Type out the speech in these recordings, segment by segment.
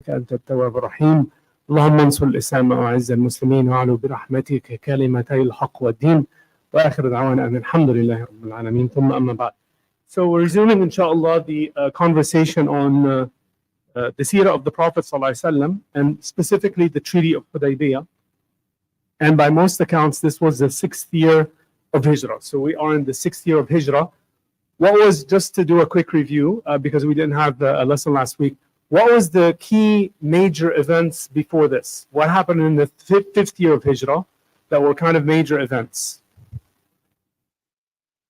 أنت التواب الرحيم. اللهم انصر الإسلام وأعز المسلمين وأعلو برحمتك كلمتي الحق والدين وآخر دعوانا أن الحمد لله رب العالمين ثم أما بعد. So we're resuming inshallah the conversation on the seerah of the Prophet ﷺ and specifically the Treaty of Hudaybiyah. And by most accounts this was the 6th year of Hijrah. So we are in the 6th year of Hijrah. What was, just to do a quick review because we didn't have a lesson last week, what was the key major events before this? What happened in the 5th year of Hijrah that were kind of major events?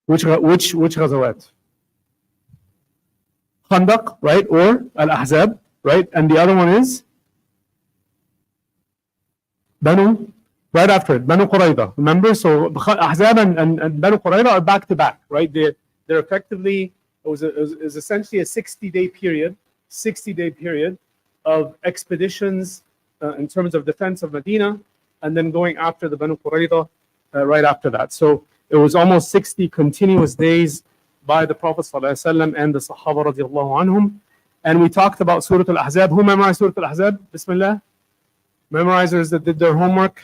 Which ghazawat? Khandaq, right? Or Al-Ahzab, right? And the other one is Banu, right after it, Banu Qurayza. Remember? So Ahzab and Banu Qurayza are back to back, right? They're effectively, it was essentially a 60-day period. 60-day period of expeditions in terms of defense of Medina, and then going after the Banu Qurayza right after that. So it was almost 60 continuous days by the Prophet ﷺ and the Sahaba radiallahu anhum. And we talked about Surah Al-Ahzab. Who memorized Surah Al-Ahzab? Bismillah. Memorizers that did their homework?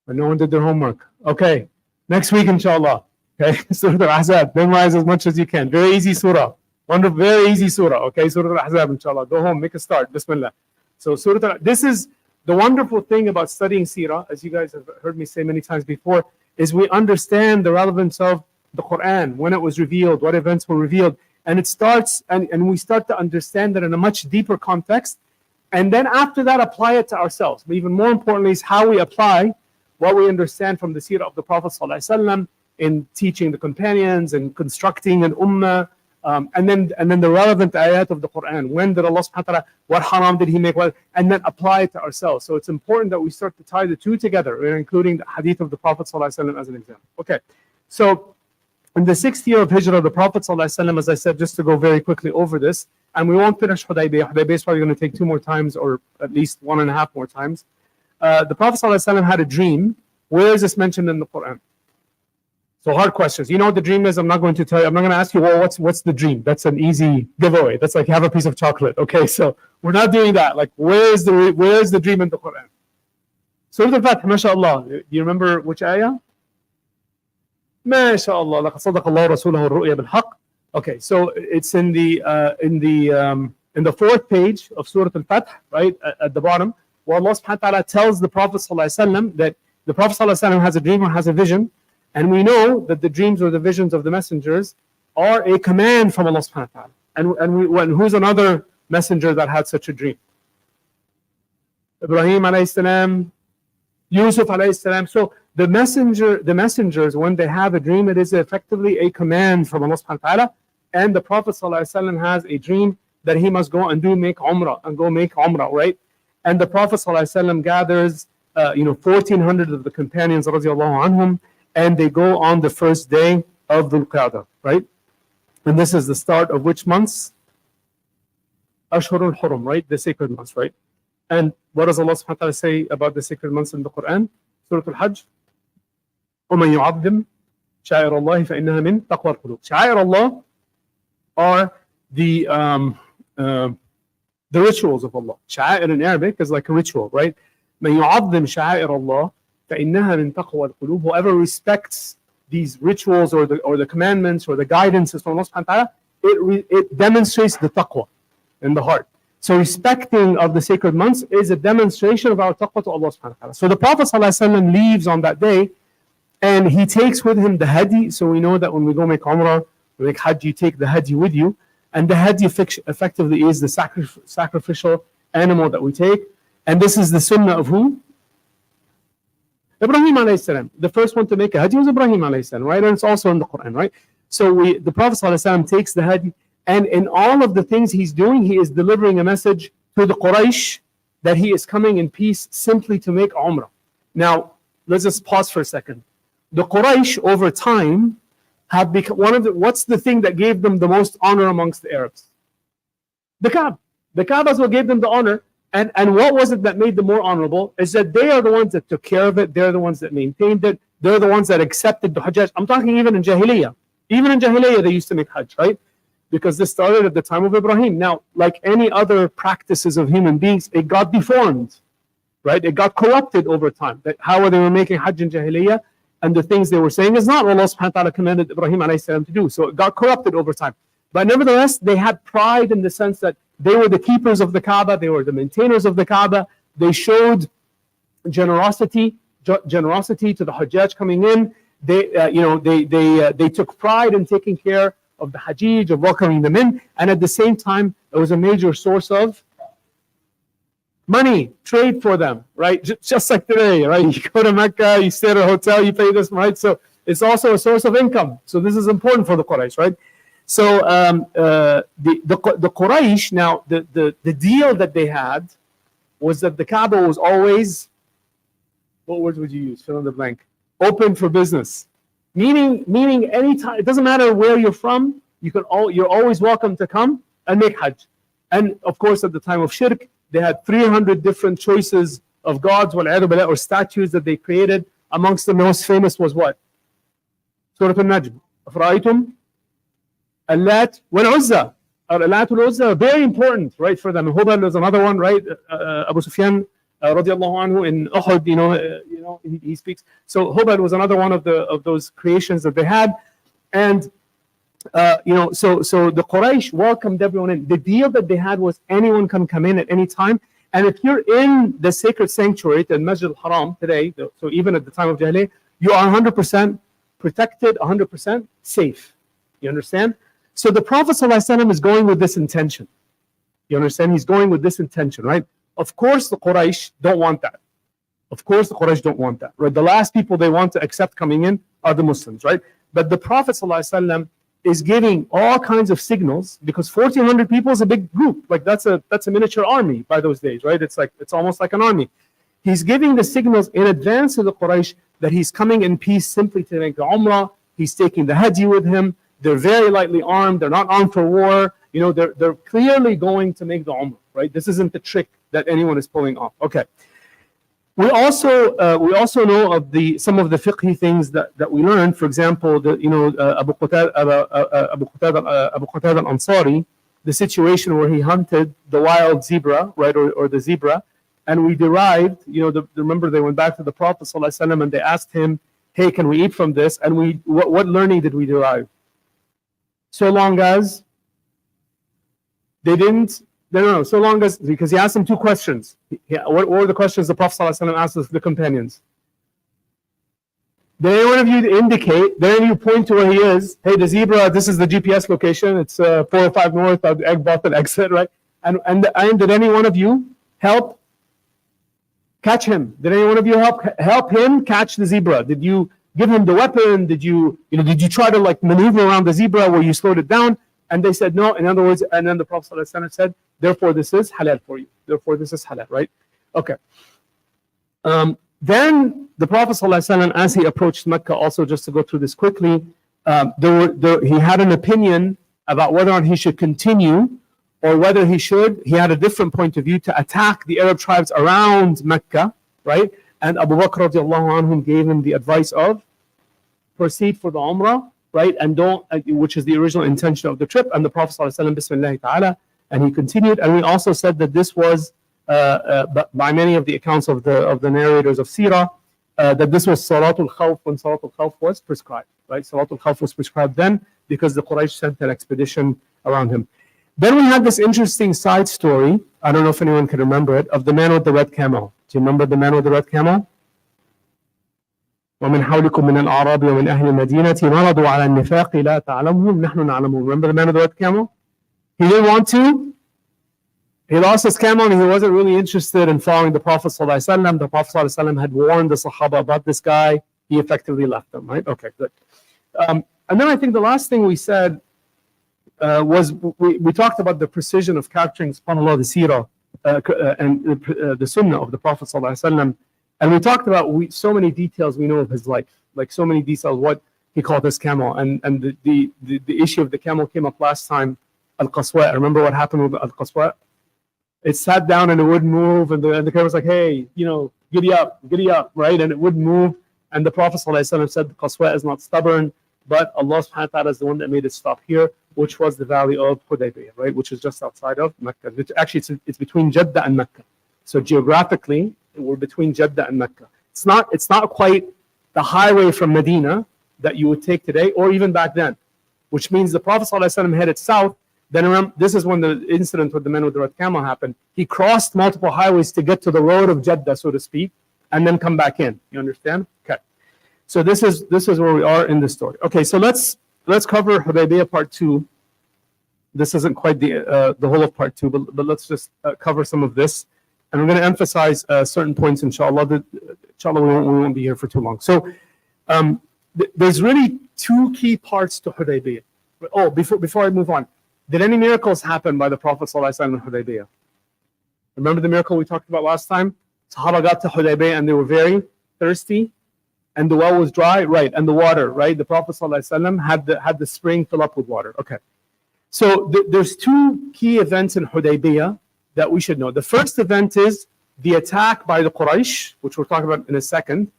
And no one did their homework. Okay. Next week, inshallah. Okay. Surah Al-Ahzab. Memorize as much as you can. Very easy surah. Wonderful, very easy surah, okay? Surah Al-Ahzab, inshallah. Go home, make a start. Bismillah. So, this is the wonderful thing about studying seerah, as you guys have heard me say many times before, is we understand the relevance of the Quran, when it was revealed, what events were revealed, and it starts, and we start to understand that in a much deeper context, and then after that, apply it to ourselves. But even more importantly is how we apply what we understand from the seerah of the Prophet ﷺ in teaching the companions and constructing an ummah. And then the relevant ayat of the Quran. When did Allah subhanahu wa ta'ala, what haram did He make? And then apply it to ourselves. So it's important that we start to tie the two together, including the hadith of the Prophet ﷺ as an example. Okay, so in the 6th year of Hijrah, the Prophet ﷺ, as I said, just to go very quickly over this, and we won't finish Hudaybiyah. Hudaybiyah is probably going to take 2 more times, or at least 1.5 more times. The Prophet ﷺ had a dream. Where is this mentioned in the Quran? So hard questions. You know what the dream is? I'm not going to tell you. I'm not going to ask you, well, what's the dream? That's an easy giveaway. That's like you have a piece of chocolate. Okay, so we're not doing that. Like, where's the dream in the Quran? Surah Al-Fath, mashallah. Do you remember which ayah? MashaAllah. لَقَدْ صَدَقَ اللَّهُ رَسُولَهُ الرُّؤْيَا بِالْحَقِّ. Okay, so it's in the 4th page of Surah Al-Fath, right at the bottom, where Allah subhanahu wa ta'ala tells the Prophet ﷺ that the Prophet ﷺ has a dream or has a vision. And we know that the dreams or the visions of the messengers are a command from Allah subhanahu wa ta'ala. And who's another messenger that had such a dream? Ibrahim alayhi salam, Yusuf alayhi salam. So the messengers, when they have a dream, it is effectively a command from Allah subhanahu wa ta'ala. And the Prophet ﷺ has a dream that he must go and make umrah, right? And the Prophet ﷺ gathers 1,400 of the companions radiallahu anhum, and they go on the first day of Dhul Qa'dah, right? And this is the start of which months? Ashhurul Hurum, right? The sacred months, right? And what does Allah subhanahu wa ta'ala say about the sacred months in the Quran? Surah Al-Hajj. وَمَنْ يُعَظِّمْ شَعَائِرَ اللَّهِ فَإِنَّهَا مِنْ تَقْوَى الْقُلُوبِ. Sha'air Allah are the rituals of Allah. Sha'air in Arabic is like a ritual, right? مَنْ يُعَظِّمْ شَعَائِرَ اللَّهِ فَإِنَّهَا مِنْ تَقْوَى الْقُلُوبِ. Whoever respects these rituals or the commandments or the guidances from Allah subhanahu wa ta'ala, it demonstrates the taqwa in the heart. So respecting of the sacred months is a demonstration of our taqwa to Allah subhanahu wa ta'ala. So the Prophet ﷺ leaves on that day, and he takes with him the hadi. So we know that when we go make umrah, we make hajj, you take the hadi with you. And the hadi effectively is the sacrificial animal that we take. And this is the sunnah of who? Ibrahim alayhi salam. The first one to make a hadi was Ibrahim alayhi salam, right? And it's also in the Quran, right? So the Prophet ﷺ takes the hadi, and in all of the things he's doing, he is delivering a message to the Quraysh that he is coming in peace simply to make umrah. Now, let's just pause for a second. The Quraysh over time have become what's the thing that gave them the most honor amongst the Arabs? The Kaaba. The Kaaba is what gave them the honor. And what was it that made them more honorable? Is that they are the ones that took care of it. They're the ones that maintained it. They're the ones that accepted the Hajj. I'm talking even in Jahiliyyah. Even in Jahiliyyah, they used to make Hajj, right? because this started at the time of Ibrahim. Now, like any other practices of human beings, it got deformed, right? It got corrupted over time. That how they were making Hajj in Jahiliyyah and the things they were saying is not what Allah subhanahu wa ta'ala commanded Ibrahim alayhi salam to do. So it got corrupted over time. But nevertheless, they had pride in the sense that they were the keepers of the Kaaba, they were the maintainers of the Kaaba. They showed generosity to the Hajjaj coming in. They took pride in taking care of the Hajjaj, of welcoming them in, and at the same time, it was a major source of money, trade for them, right? Just like today, right? You go to Mecca, you stay at a hotel, you pay this, right? So it's also a source of income. So this is important for the Quraysh, right? So the Quraysh, now the deal that they had was that the Kaaba was always, what words would you use? Fill in the blank. Open for business. Meaning anytime, it doesn't matter where you're from, you're always welcome to come and make Hajj. And of course, at the time of Shirk, they had 300 different choices of gods, or statues that they created. Amongst the most famous was what? Surah Al-Najm. أَفْرَأَيْتُمْ Allat wal-Uzza. Allat wal-Uzza, very important, right, for them. Hubal was another one, right? Abu Sufyan, radiallahu anhu, in Uhud, he speaks. So Hubal was another one of those creations that they had. And so the Quraysh welcomed everyone in. The deal that they had was anyone can come in at any time. And if you're in the sacred sanctuary, the Masjid al-Haram today, so even at the time of Jahiliyyah, you are 100% protected, 100% safe. You understand? So the Prophet ﷺ is going with this intention. You understand? He's going with this intention, right? Of course, the Quraysh don't want that. Of course, the Quraysh don't want that, right? The last people they want to accept coming in are the Muslims, right? But the Prophet ﷺ is giving all kinds of signals, because 1,400 people is a big group. Like that's a miniature army by those days, right? It's almost like an army. He's giving the signals in advance to the Quraysh that he's coming in peace simply to make the Umrah. He's taking the Hadi with him. They're very lightly armed. They're not armed for war. They're clearly going to make the Umrah, right? This isn't the trick that anyone is pulling off. Okay. We also know of some of the fiqhi things that we learned. For example, Abu Qatada al-Ansari, the situation where he hunted the wild zebra, right, or the zebra, and we derived, remember they went back to the Prophet ﷺ and they asked him, hey, can we eat from this? And what learning did we derive? So long as they didn't. No. So long as, because he asked them two questions. What were the questions the Prophet ﷺ asked the companions? Did any one of you indicate, did any of you point to where he is? Hey, the zebra, this is the GPS location. It's 405 north of the egg button exit, right? And did any one of you help catch him? Did any one of you help him catch the zebra? Did you give him the weapon? Did you try to maneuver around the zebra where you slowed it down? And they said no. In other words, and then the Prophet ﷺ said, therefore this is halal for you. Therefore this is halal, right? Okay. Then the Prophet ﷺ, as he approached Mecca, also just to go through this quickly, he had an opinion about whether or not he should continue, or whether he had a different point of view to attack the Arab tribes around Mecca, right? And Abu Bakr radiallahu anhu gave him the advice of proceed for the Umrah, right? And which is the original intention of the trip. And the Prophet ﷺ, Bismillah ta'ala, and he continued. And we also said that this was, by many of the accounts of the narrators of Sirah, that this was Salatul Khawf when Salatul Khawf was prescribed, right? Salatul Khawf was prescribed then because the Quraysh sent an expedition around him. Then we had this interesting side story, I don't know if anyone can remember it, of the man with the red camel. Do you remember the man with the red camel? ومن حولكم من الأعراب ومن أهل المدينة مرضوا على النفاق لا تعلمهم نحن نعلمهم. Remember the man with the red camel? He didn't want to. He lost his camel and he wasn't really interested in following the Prophet ﷺ. The Prophet ﷺ had warned the Sahaba about this guy. He effectively left them, right? Okay, good. And then I think the last thing we said was we talked about the precision of capturing, subhanAllah, the seerah and the sunnah of the Prophet ﷺ. And we talked about so many details we know of his life, like so many details, what he called his camel. And the issue of the camel came up last time, Al-Qaswa. Remember what happened with Al-Qaswa? It sat down and it wouldn't move, and the camel was like, hey, giddy up, right? And it wouldn't move. And the Prophet ﷺ said, the Qaswa is not stubborn, but Allah subhanahu wa ta'ala is the one that made it stop here. which was the valley of Hudaybiyah, right, which is just outside of Mecca. Actually, it's between Jeddah and Mecca. So geographically, we're between Jeddah and Mecca. It's not quite the highway from Medina that you would take today, or even back then, which means the Prophet ﷺ headed south. Then remember, this is when the incident with the men with the red camel happened. He crossed multiple highways to get to the road of Jeddah, so to speak, and then come back in. You understand? Okay. So this is where we are in the story. Okay, so let's cover Hudaybiyah part 2. This isn't quite the whole of part 2, but let's just cover some of this. And we're going to emphasize certain points, inshallah. Inshallah, we won't be here for too long. So there's really two key parts to Hudaybiyah. Oh, before I move on, did any miracles happen by the Prophet ﷺ in Hudaybiyah? Remember the miracle we talked about last time? Sahaba got to Hudaybiyah and they were very thirsty, and the well was dry, right? And the water, right? The Prophet ﷺ had the spring fill up with water. Okay. So there's two key events in Hudaybiyah that we should know. The first event is the attack by the Quraysh, which we'll talk about in a second.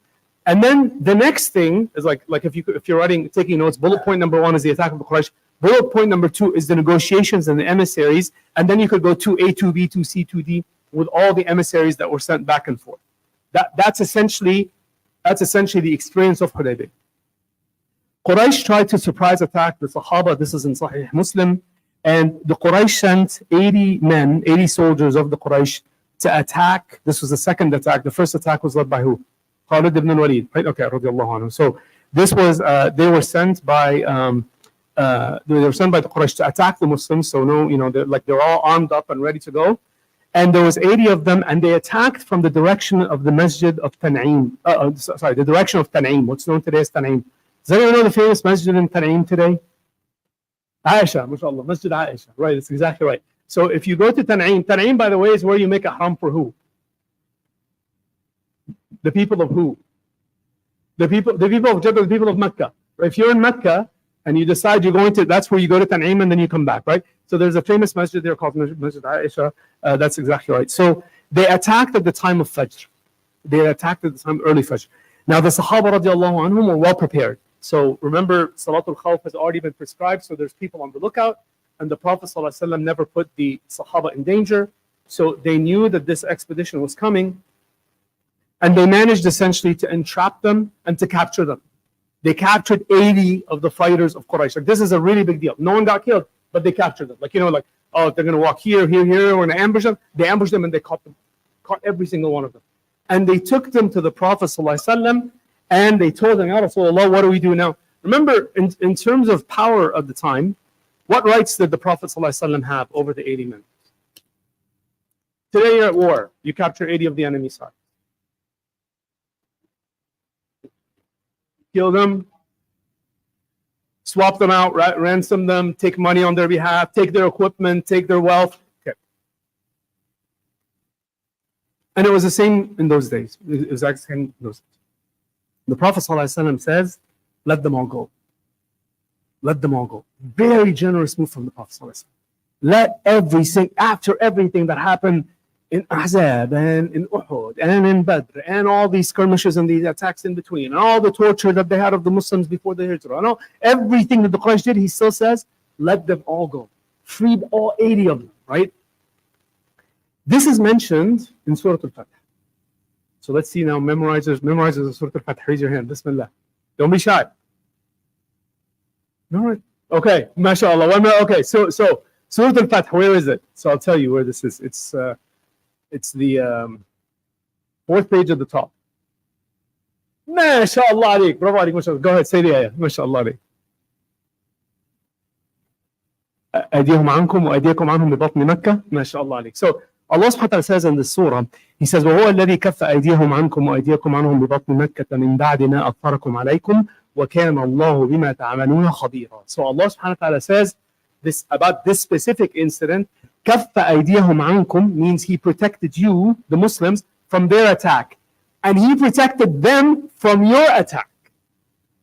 And then the next thing is like if you're taking notes, bullet point number 1 is the attack of the Quraysh. Bullet point number 2 is the negotiations and the emissaries. And then you could go 2A, 2B, 2C, 2D with all the emissaries that were sent back and forth. That's essentially the experience of Hudaybiyah. Quraysh tried to surprise attack the Sahaba. This is in Sahih Muslim. And the Quraysh sent 80 soldiers of the Quraysh to attack. This was the second attack. The first attack was led by who? Khalid ibn al-Walid, right? Okay, radiallahu anhu. So this was they were sent by the Quraysh to attack the Muslims. So they're all armed up and ready to go. And there was 80 of them, and they attacked from the direction of the Masjid of Tan'im. The direction of Tan'im, what's known today as Tan'im. Does anyone know the famous Masjid in Tan'im today? Aisha, mashallah, Masjid Aisha. Right, that's exactly right. So if you go to Tan'im, Tan'im, by the way, is where you make a haram for who? The people of who? The people of Jeddah, the people of Mecca. Right? If you're in Mecca and you decide you're going to, that's where you go to Tan'im and then you come back, right? So there's a famous masjid there called Masjid Aisha. That's exactly right. So they attacked at the time of Fajr. They attacked at the time of early Fajr. Now the Sahaba radiallahu anhum were well prepared. So remember, Salatul Khawf has already been prescribed, so there's people on the lookout, and the Prophet ﷺ never put the Sahaba in danger. So they knew that this expedition was coming, and they managed essentially to entrap them and to capture them. They captured 80 of the fighters of Quraysh. Like, this is a really big deal. No one got killed, but they captured them. Oh, they're going to walk here, here, here, we're going to ambush them. They ambushed them and they caught them, caught every single one of them. And they took them to the Prophet ﷺ, and they told him, Ya Rasulullah, what do we do now? Remember, in terms of power at the time, what rights did the Prophet ﷺ have over the 80 men? Today you're at war. You capture 80 of the enemy side. Kill them, swap them out, ransom them, take money on their behalf, take their equipment, take their wealth. Okay. And it was the same in those days. It was the same in those days. The Prophet ﷺ says, let them all go. Let them all go. Very generous move from the Prophet ﷺ. Let after everything that happened in Ahzab and in Uhud and in Badr and all these skirmishes and these attacks in between and all the torture that they had of the Muslims before the Hijrah and everything that the Quraysh did, he still says, let them all go. Freed all 80 of them, right? This is mentioned in Surah Al-Fatih. So let's see now, memorizers of Surah Al-Fatih, raise your hand, Bismillah. Don't be shy. All right. Okay, mashallah. 1 minute. Okay, so Surah Al-Fatih, where is it? So I'll tell you where this is. It's the 4th page at the top. MashaAllah alayk. Bravo alayk, mashallah. Go ahead, say the ayah. MashaAllah alayk. أيديهم عنكم وأيديكم عنهم ببطن مكة. MashaAllah alayk. So Allah subhanahu wa ta'ala says in the surah, He says, وهو الذي كف أيديهم عنكم وأيديكم عنهم ببطن مكة من بعد ما أظفركم عليكم وكان الله بما تعملون خبيرا. So Allah subhanahu wa ta'ala says this about this specific incident. كف أيديهم عنكم means He protected you, the Muslims, from their attack. And He protected them from your attack.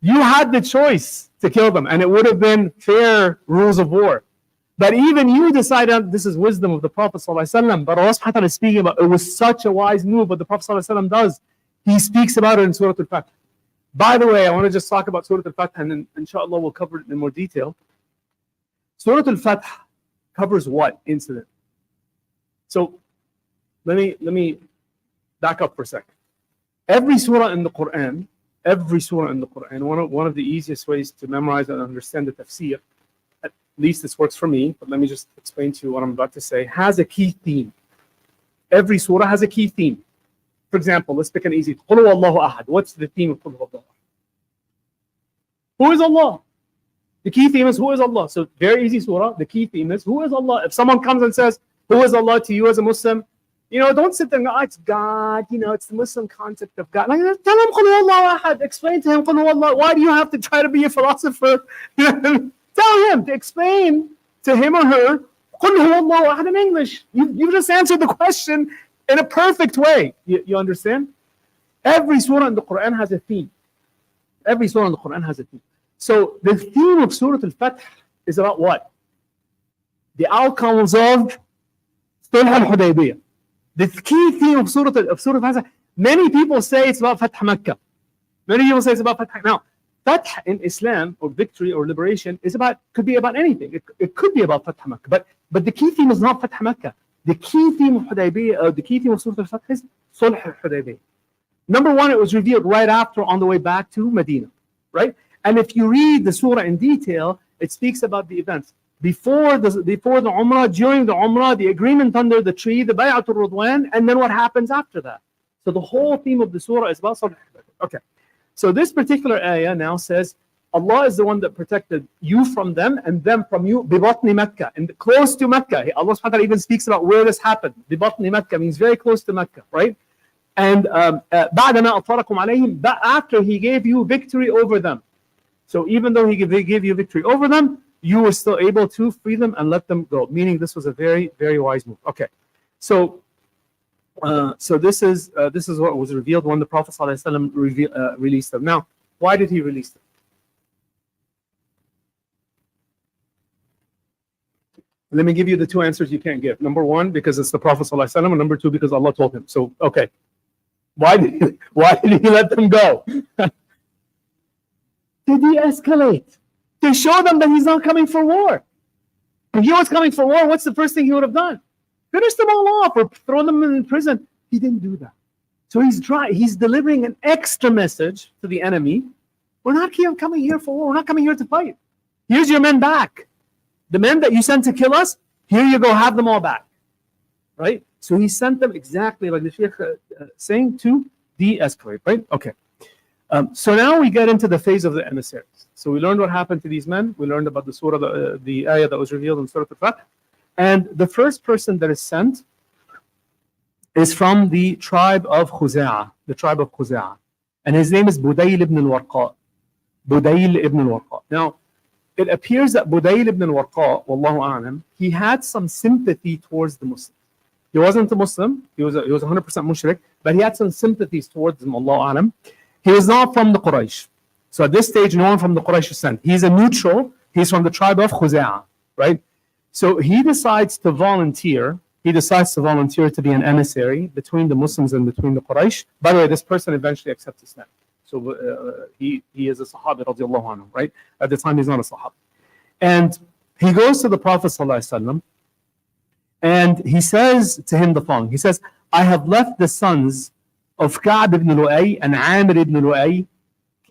You had the choice to kill them, and it would have been fair rules of war. But even you decided, this is wisdom of the Prophet ﷺ, but Allah subhanahu wa ta'ala is speaking about, it was such a wise move, what the Prophet ﷺ does. He speaks about it in Surah Al-Fatih. By the way, I want to just talk about Surah Al-Fatih, and then inshallah we'll cover it in more detail. Surah Al-Fath covers what incident? So let me back up for a second. Every surah in the Quran, one of the easiest ways to memorize and understand the tafsir, at least this works for me, but let me just explain to you what I'm about to say, has a key theme. Every surah has a key theme. For example, let's pick an easy. قُلْ هُوَ اللَّهُ أَحَدٌ. What's the theme of قُلْ هُوَ اللَّهُ أَحَدٌ? Who is Allah? The key theme is who is Allah. So very easy surah. The key theme is who is Allah. If someone comes and says, who is Allah to you as a Muslim, don't sit there and go, oh, it's God, it's the Muslim concept of God. Like, tell him قُلْ هُوَ اللَّهُ أَحَدٌ. Explain to him قُلْ هُوَ اللَّهُ. Why do you have to try to be a philosopher? Tell him to explain to him or her قُلْ هُوَ اللَّهُ أَحَدٌ in English. You just answered the question in a perfect way. You understand? Every surah in the Quran has a theme. Every surah in the Quran has a theme. So the theme of Surah Al-Fath is about what? The outcomes of Sulh al-Hudaybiyah. The key theme of Surah Al-Fath. Many people say it's about Fath Makkah. Many people say it's about Fath. Now, Fath in Islam, or victory or liberation, could be about anything. It could be about Fath Makkah. But the key theme is not Fath Makkah. The key theme of Hudaybiyah, the key theme of Surah Al-Fath is Sulh al-Hudaybiyah. Number one, it was revealed right after, on the way back to Medina, right? And if you read the surah in detail, it speaks about the events before the Umrah, during the Umrah, the agreement under the tree, the Bay'atul Ridwan, and then what happens after that. So the whole theme of the surah is about Sulh al-Hudaybiyah. Okay, so this particular ayah now says Allah is the one that protected you from them and them from you. Bibatni Mecca, and close to Mecca. Allah subhanahu wa ta'ala even speaks about where this happened. Bibatni Mecca means very close to Mecca, right? And بعدما أطلقكم عليهم, after He gave you victory over them. So even though He gave you victory over them, you were still able to free them and let them go. Meaning this was a very, very wise move. Okay, so this is what was revealed when the Prophet ﷺ released them. Now, why did He release them? Let me give you the two answers you can't give. Number one, because it's the Prophet ﷺ, and number two, because Allah told him. So, okay, why did He let them go? To de-escalate, to show them that He's not coming for war. If He was coming for war, what's the first thing He would have done? Finish them all off or throw them in prison. He didn't do that. So He's delivering an extra message to the enemy. We're not coming here for war. We're not coming here to fight. Here's your men back. The men that you sent to kill us, here you go, have them all back. Right? So He sent them exactly like the Shaykh saying, to de-escalate, right? Okay. So now we get into the phase of the emissaries. So we learned what happened to these men. We learned about the surah, the ayah that was revealed in Surah Al-Fath. And the first person that is sent is from the tribe of Khuza'ah, and his name is Budayl ibn al-Warqa. Now, it appears that Budayl ibn al-Warqa, wallahu a'lam, he had some sympathy towards the Muslims. He wasn't a Muslim, he was 100% mushrik, but he had some sympathies towards them, wallahu a'lam. He was not from the Quraysh. So at this stage, no one from the Quraysh is sent. He's a neutral, he's from the tribe of Khuza'ah, right? So he decides to volunteer to be an emissary between the Muslims and between the Quraysh. By the way, this person eventually accepts Islam. So he is a Sahabi radiallahu anhu, right? At the time he's not a Sahabi. And he goes to the Prophet ﷺ, and he says to him the following. He says, I have left the sons of Ka'b ibn Lu'ay and Amr ibn Lu'ay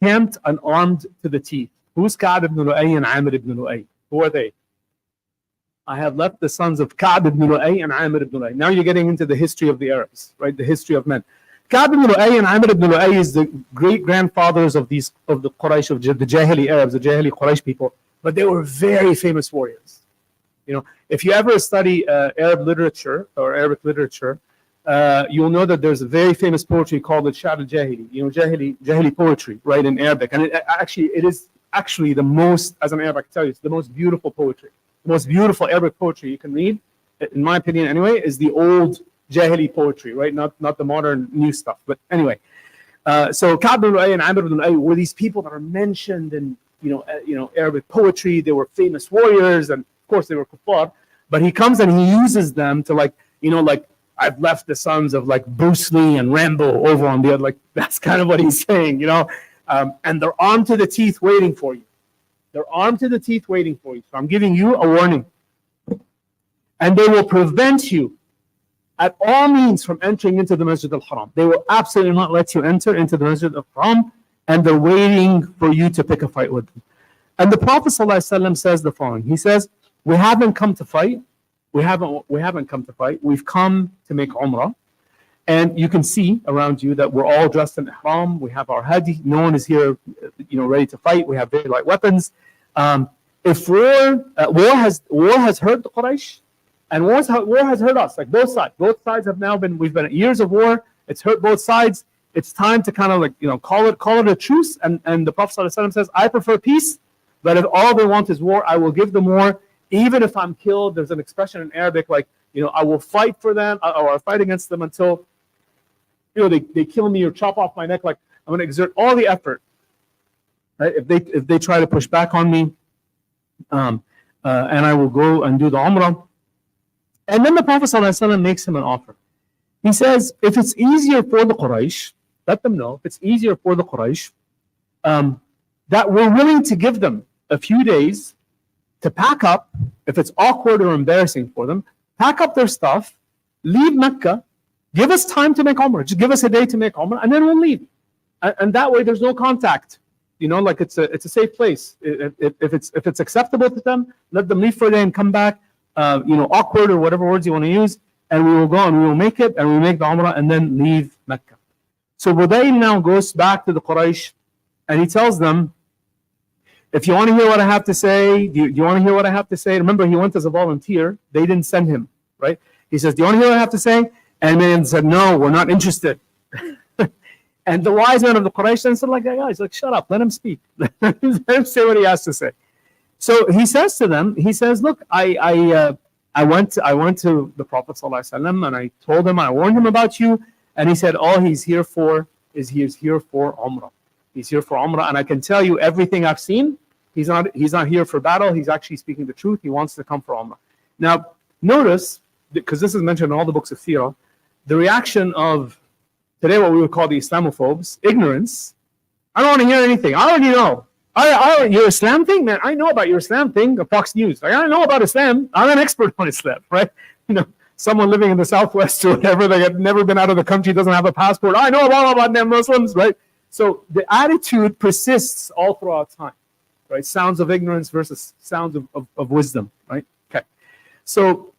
camped and armed to the teeth. Who's Ka'b ibn Lu'ay and Amr ibn Lu'ay? Who are they? I have left the sons of Ka'b ibn Lu'ay and Amr ibn Lu'ay. Now you're getting into the history of the Arabs, right? The history of men. Ka'b ibn Lu'ay and Amr ibn Lu'ay is the great-grandfathers of the Quraysh, of the Jahili Arabs, the Jahili Quraysh people. But they were very famous warriors. If you ever study Arab literature or Arabic literature, you'll know that there's a very famous poetry called the Sha'r al-Jahili, Jahili poetry, right, in Arabic. And it is actually the most, as an Arab, I can tell you, it's the most beautiful poetry. The most beautiful Arabic poetry you can read, in my opinion anyway, is the old Jahili poetry, right? Not the modern new stuff. But anyway, so Ka'b ibn Lu'ay and Amr ibn Lu'ay were these people that are mentioned in Arabic poetry. They were famous warriors, and of course they were kuffar. But he comes and he uses them to like I've left the sons of like Bruce Lee and Rambo over on the other. Like that's kind of what he's saying, and they're armed to the teeth waiting for you. They're armed to the teeth waiting for you. So I'm giving you a warning. And they will prevent you at all means from entering into the Masjid al-Haram. They will absolutely not let you enter into the Masjid al-Haram, and they're waiting for you to pick a fight with them. And the Prophet ﷺ says the following. He says, we haven't come to fight. We haven't come to fight. We've come to make Umrah. And you can see around you that we're all dressed in ihram. We have our hadi. No one is here, ready to fight. We have very light weapons. If war has hurt the Quraysh, and war has hurt us, like both sides. Both sides have now we've been at years of war. It's hurt both sides. It's time to kind of call it a truce. And the Prophet ﷺ says, I prefer peace, but if all they want is war, I will give them war. Even if I'm killed, there's an expression in Arabic like, I will fight for them, or I'll fight against them until they kill me or chop off my neck. Like, I'm going to exert all the effort, right? If they try to push back on me, and I will go and do the Umrah. And then the Prophet ﷺ makes him an offer. He says, if it's easier for the Quraysh, let them know, if it's easier for the Quraysh, that we're willing to give them a few days to pack up, if it's awkward or embarrassing for them, pack up their stuff, leave Mecca, give us time to make Umrah. Just give us a day to make Umrah, and then we'll leave. And that way there's no contact. Like it's a safe place. If it's acceptable to them, let them leave for a day and come back. Awkward or whatever words you want to use, and we will go and we will make it, and we make the Umrah and then leave Mecca. So Budayl now goes back to the Quraysh, and he tells them, if you want to hear what I have to say, do you want to hear what I have to say? Remember, he went as a volunteer. They didn't send him, right? He says, do you want to hear what I have to say? And they said, no, we're not interested. And the wise man of the Quraysh then said, guys, shut up, let him speak. Let him say what he has to say. So he says to them, look, I went to the Prophet ﷺ and I told him, I warned him about you, and he said all he's here for is Umrah. He's here for Umrah, and I can tell you everything I've seen, he's not here for battle, he's actually speaking the truth, he wants to come for Umrah. Now, notice, because this is mentioned in all the books of Sirah, the reaction of today what we would call the Islamophobes, ignorance. I don't want to hear anything, I already know. Your Islam thing, man, I know about your Islam thing, Fox News. I know about Islam. I'm an expert on Islam, right? Someone living in the Southwest or whatever, they have never been out of the country, doesn't have a passport. I know all about them Muslims, right? So the attitude persists all throughout time, right? Sounds of ignorance versus sounds of wisdom, right? Okay. So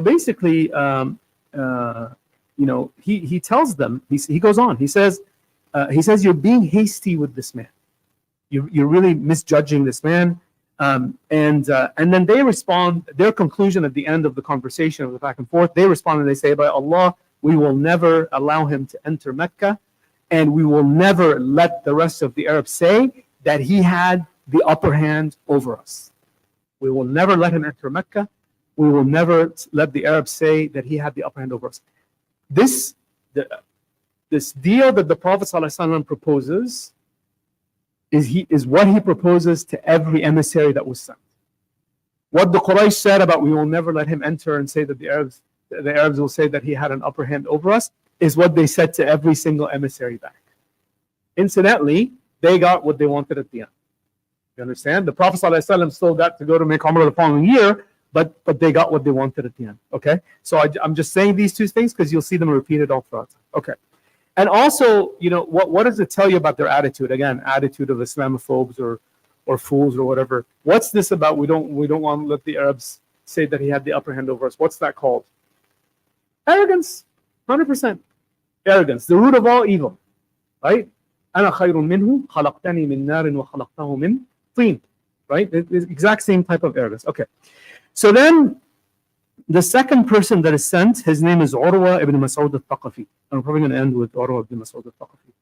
basically, he tells them, he goes on, he says, you're being hasty with this man. You're really misjudging this man. And then they respond, their conclusion at the end of the conversation, of the back and forth, they respond and they say, by Allah, we will never allow him to enter Mecca, and we will never let the rest of the Arabs say that he had the upper hand over us. We will never let him enter Mecca. We will never let the Arabs say that he had the upper hand over us. This deal that the Prophet ﷺ proposes is what he proposes to every emissary that was sent. What the Quraysh said about we will never let him enter and say that the Arabs will say that he had an upper hand over us is what they said to every single emissary back. Incidentally, they got what they wanted at the end. You understand? The Prophet ﷺ still got to go to make Umrah the following year, but they got what they wanted at the end. Okay? So I'm just saying these two things because you'll see them repeated all throughout. Okay. And also, what does it tell you about their attitude? Again, attitude of Islamophobes or fools or whatever. What's this about? We don't want to let the Arabs say that he had the upper hand over us. What's that called? Arrogance. 100%. Arrogance. The root of all evil. Right? أنا خير منه خلقتني من نار وخلقته من طين. Right? The exact same type of arrogance. Okay. So then, the second person that is sent, his name is Urwa ibn Mas'ud al-Thaqafi. I'm probably going to end with Urwa ibn Mas'ud al-Thaqafi.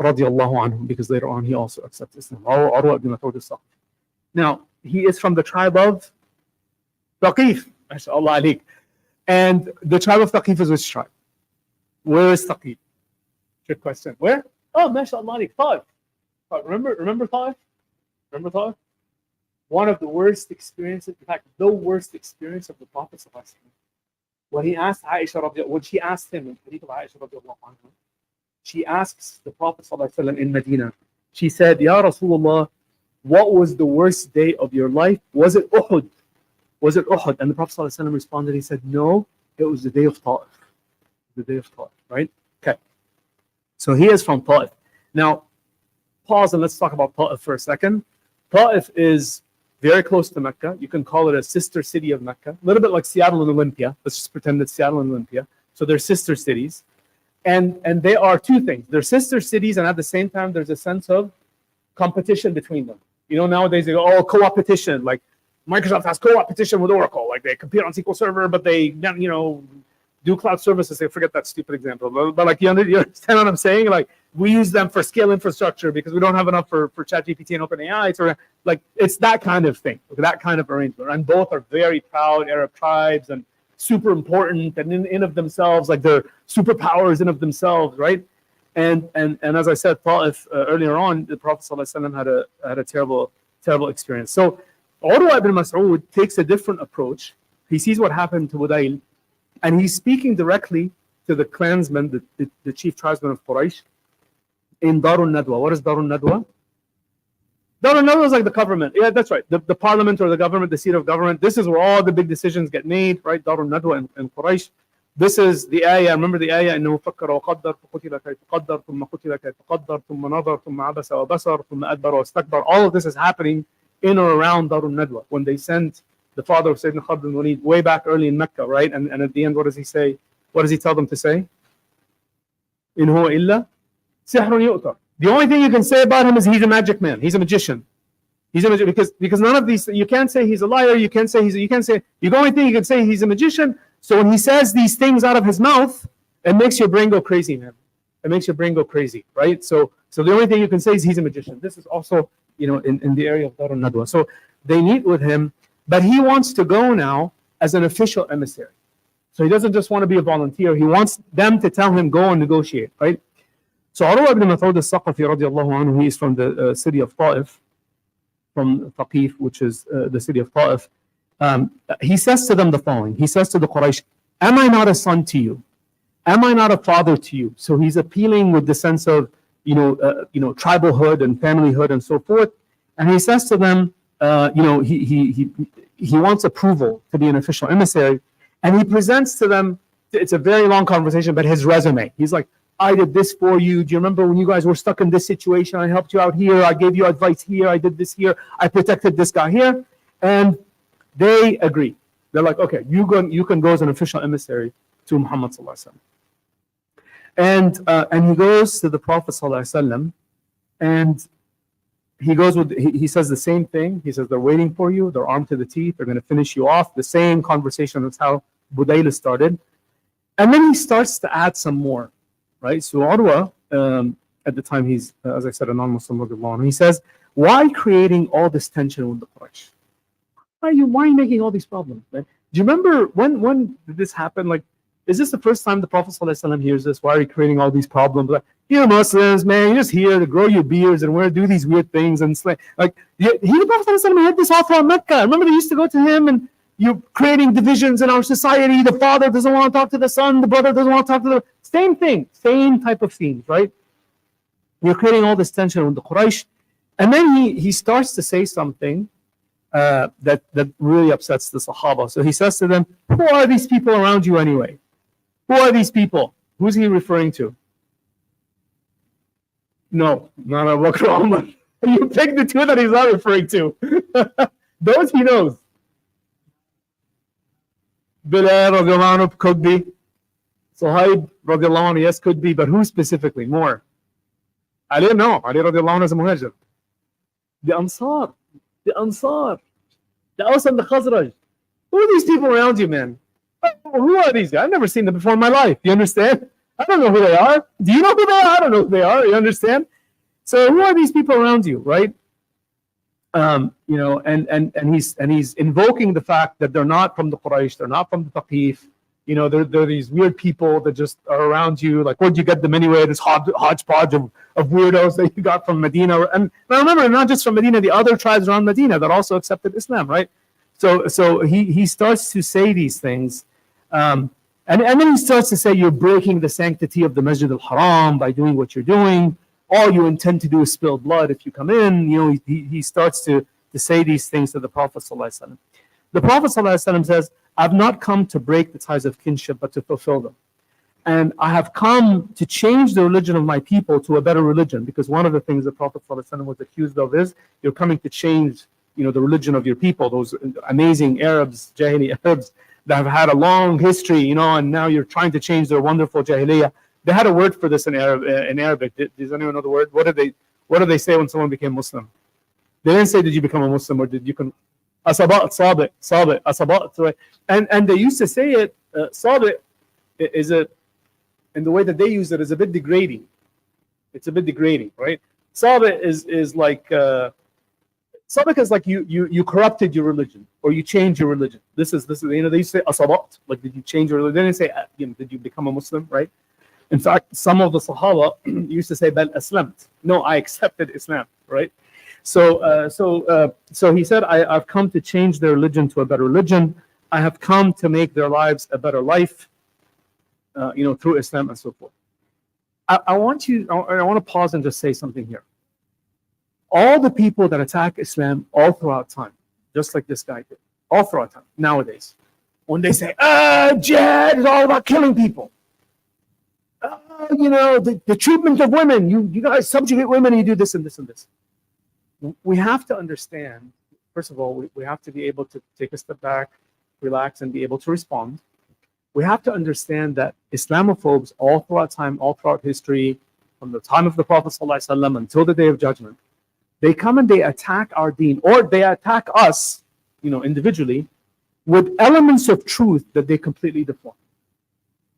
Radiyallahu anhu, because later on he also accepts Islam. Urwa ibn Mas'ud al-Thaqafi. Now, he is from the tribe of Thaqif. MashaAllah alik. And the tribe of Thaqif is which tribe? Where is Thaqif? Good question. Where? Oh, MashaAllah alik. Ta'if. Remember Ta'if? Remember Ta'if? One of the worst experiences, in fact, the worst experience of the Prophet ﷺ. When he asked Aisha, when she asked him in Hadith of Aisha radiallahu anha, she asks the Prophet ﷺ in Medina, she said, Ya Rasulullah, what was the worst day of your life? Was it Uhud? Was it Uhud? And the Prophet ﷺ responded, he said, no, it was the day of Ta'if. The day of Ta'if, right? Okay. So he is from Ta'if. Now, pause and let's talk about Ta'if for a second. Ta'if is very close to Mecca. You can call it a sister city of Mecca. A little bit like Seattle and Olympia. Let's just pretend it's Seattle and Olympia. So they're sister cities. And they are two things. They're sister cities, and at the same time, there's a sense of competition between them. You know, nowadays they go, oh, co-opetition. Like Microsoft has co-opetition with Oracle. Like they compete on SQL Server, but they, you know, do cloud services. They forget that stupid example. But like, you understand what I'm saying? Like we use them for scale infrastructure because we don't have enough for ChatGPT and OpenAI. So like it's that kind of thing, that kind of arrangement. And both are very proud Arab tribes and super important and in of themselves, like they're superpowers in of themselves, right? And as I said, Ta'if earlier on, the Prophet ﷺ had a terrible experience. So Urwa ibn Mas'ud takes a different approach. He sees what happened to Budayl, and he's speaking directly to the clansmen, the chief tribesmen of Quraysh, in Darun Nadwa. What is Darun Nadwa? Darun Nadwa is like the government. Yeah, that's right. The parliament or the government, the seat of government. This is where all the big decisions get made, right? Darun Nadwa in Quraysh. This is the ayah. Remember the ayah, إنه فكر وقدر فقتل كيف قدر ثم قتل كيف قدر ثم نظر ثم عبس وبصر ثم أدبر واستكبر. All of this is happening in or around Darun Nadwa when they sent the father of Sayyidina Khalid bin Walid way back early in Mecca, right? And at the end, what does he say? What does he tell them to say? إن هو إلا سحر يؤثر. The only thing you can say about him is he's a magic man. He's a magician. He's a magician because none of these, you can't say he's a liar. You can't say the only thing you can say he's a magician. So when he says these things out of his mouth, it makes your brain go crazy, man. It makes your brain go crazy, right? So the only thing you can say is he's a magician. This is also, you know, in the area of Darun Nadwa. So they meet with him, but he wants to go now as an official emissary. So he doesn't just want to be a volunteer. He wants them to tell him, go and negotiate, right? So Urwa ibn Mas'ud al-Saqafi radiallahu anhu, he is from the city of Ta'if, from Thaqif, which is the city of Ta'if. He says to them the following. He says to the Quraysh, am I not a son to you? Am I not a father to you? So he's appealing with the sense of, tribalhood and familyhood and so forth. And he says to them, he wants approval to be an official emissary. And he presents to them, it's a very long conversation, but his resume. He's like, I did this for you. Do you remember when you guys were stuck in this situation? I helped you out here. I gave you advice here. I did this here. I protected this guy here. And they agree. They're like, okay, you can go as an official emissary to Muhammad sallallahu alaihi wasallam. And he goes to the Prophet sallallahu alaihi wasallam, and he says the same thing. He says they're waiting for you. They're armed to the teeth. They're going to finish you off. The same conversation. That's how Budayl started. And then he starts to add some more. Right, so Urwa, at the time he's, as I said, a non-Muslim. He says, why creating all this tension with the Quraysh? Why are you making all these problems? Right? Do you remember when did this happen? Like, is this the first time the Prophet ﷺ hears this? Why are you creating all these problems? Like, you're Muslims, man. You're just here to grow your beards and do these weird things and the Prophet ﷺ had this all throughout Mecca. Remember, they used to go to him and you're creating divisions in our society. The father doesn't want to talk to the son. The brother doesn't want to talk to the... Same thing. Same type of themes, right? You're creating all this tension with the Quraysh. And then he starts to say something that really upsets the Sahaba. So he says to them, who are these people around you anyway? Who are these people? Who's he referring to? No, not Abu Bakr or Umar. You pick the two that he's not referring to. Those he knows. Bilal radiallahu anhu could be. Suhaib radiallahu anhu, yes, could be, but who specifically? More. Ali, no. Ali radiallahu anhu is a muhajir. The Ansar. The Aus and the Khazraj. Who are these people around you, man? Who are these guys? I've never seen them before in my life. You understand? I don't know who they are. Do you know who they are? I don't know who they are. You understand? So who are these people around you, right? And he's invoking the fact that they're not from the Quraysh, they're not from the Thaqif. They're these weird people that just are around you. Like, where'd you get them anyway? This hodgepodge of weirdos that you got from Medina. And now remember, not just from Medina, the other tribes around Medina that also accepted Islam, right? So he starts to say these things. And then he starts to say, you're breaking the sanctity of the Masjid al-Haram by doing what you're doing. all you intend to do is spill blood if you come in. You know, he starts to say these things to the Prophet ﷺ. The Prophet ﷺ says, I've not come to break the ties of kinship, but to fulfill them. And I have come to change the religion of my people to a better religion, because one of the things the Prophet ﷺ was accused of is you're coming to change, you know, the religion of your people, those amazing Arabs, Jahili Arabs, that have had a long history, you know, and now you're trying to change their wonderful Jahiliyyah. They had a word for this in Arabic. Does anyone know the word? What did they say when someone became Muslim? They didn't say, did you become a Muslim, or did you come? Asabat, sabiq, asabat. And they used to say it, sabiq is a, and the way that they use it is a bit degrading. It's a bit degrading, right? Sabiq is like, sabiq is like you corrupted your religion, or you changed your religion. This is, you know, they used to say asabat, like did you change your religion? They didn't say, you know, did you become a Muslim, right? In fact, some of the Sahaba used to say, Bal Aslamt. No, I accepted Islam, right? So he said, I've come to change their religion to a better religion. I have come to make their lives a better life, you know, through Islam and so forth. I want to pause and just say something here. All the people that attack Islam all throughout time, just like this guy did, all throughout time, nowadays, when they say, jihad is all about killing people. You know, the treatment of women, you guys subjugate women and you do this and this and this. We have to understand, first of all, we have to be able to take a step back, relax, and be able to respond. We have to understand that Islamophobes all throughout time, all throughout history, from the time of the Prophet ﷺ until the Day of Judgment, they come and they attack our deen, or they attack us, you know, individually, with elements of truth that they completely deform.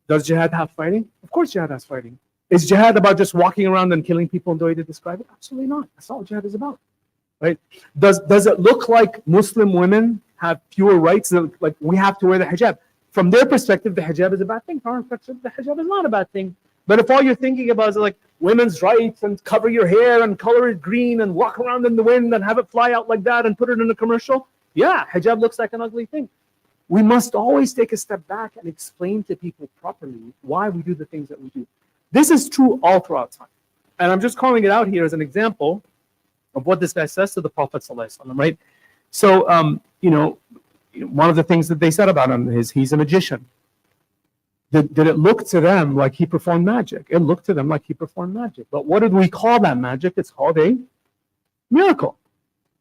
Does jihad have fighting? Of course jihad has fighting. Is jihad about just walking around and killing people in the way they describe it? Absolutely not. That's not what jihad is about. Right? Does it look like Muslim women have fewer rights? Like we have to wear the hijab? From their perspective, the hijab is a bad thing. From our perspective, the hijab is not a bad thing. But if all you're thinking about is like women's rights and cover your hair and color it green and walk around in the wind and have it fly out like that and put it in a commercial, yeah, hijab looks like an ugly thing. We must always take a step back and explain to people properly why we do the things that we do. This is true all throughout time. And I'm just calling it out here as an example of what this guy says to the Prophet ﷺ, right? So, you know, one of the things that they said about him is he's a magician. Did it look to them like he performed magic? It looked to them like he performed magic. But what did we call that magic? It's called a miracle.